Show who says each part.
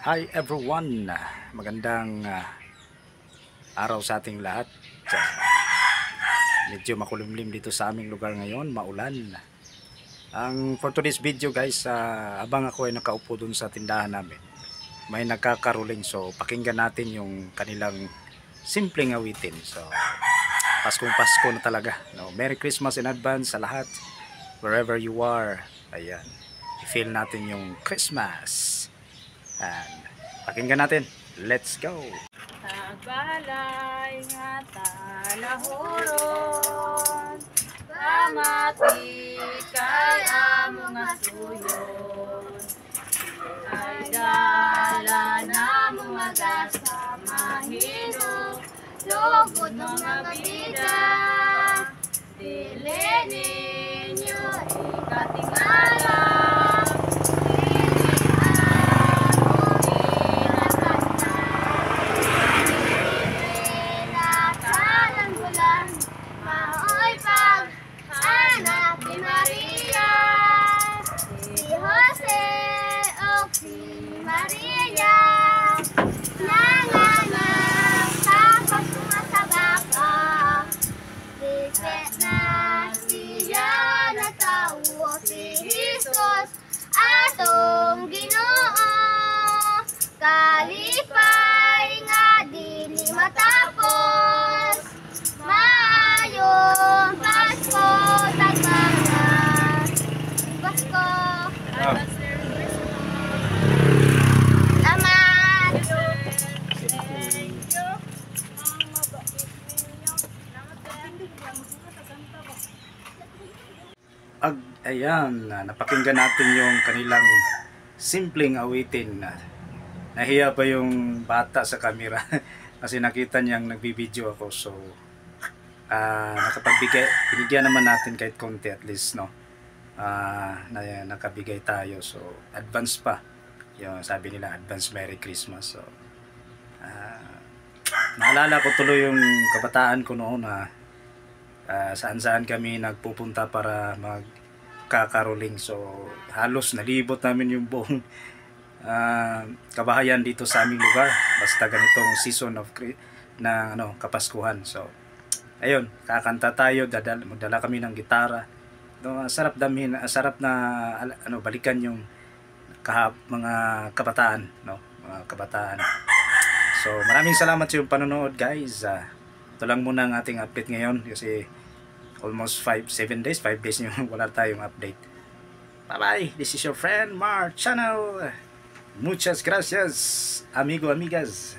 Speaker 1: Hi everyone! Magandang araw sa ating lahat. Medyo makulimlim dito sa aming lugar ngayon, maulan. For today's video guys, abang ako ay nakaupo dun sa tindahan namin, may nagkakaroling, so pakinggan natin yung kanilang simpleng awitin. So Paskong Pasko na talaga, no? Merry Christmas in advance sa lahat, wherever you are. Ayan, i-feel natin yung Christmas. And pakinggan natin. Let's go!
Speaker 2: Tagbalay nga talahuron, kamati kay amo nga suyon, ay dala na mga gasa mahino, lugod ng mga bida, dili ninyo ikatingala. Atong Ginoo, kalipay nga dili matapos, maayong Pasko tagmangan. Pasko. Salamat.
Speaker 1: Ayan, napakinggan natin yung kanilang simpleng awitin. Nahiya pa yung bata sa camera kasi nakita niyang nagbibideo ako. So binigyan naman natin kahit konti at least, no? Nakabigay tayo, so advance pa yung sabi nila, advance Merry Christmas. So naalala ko tuloy yung kabataan ko noon na saan-saan kami nagpupunta para magkakaroling. So halos nalibot namin yung buong kabahayan dito sa aming lugar basta ganitong season of Kapaskuhan. So ayun, kakanta tayo, magdala kami ng gitara. Sarap na balikan yung mga kabataan, no? Mga kabataan. So maraming salamat sa yung panonood guys. Ito lang muna ang ating update ngayon kasi almost 5 days yung wala tayong update. Bye bye, this is your friend Mar Channel. Muchas gracias amigo, amigas.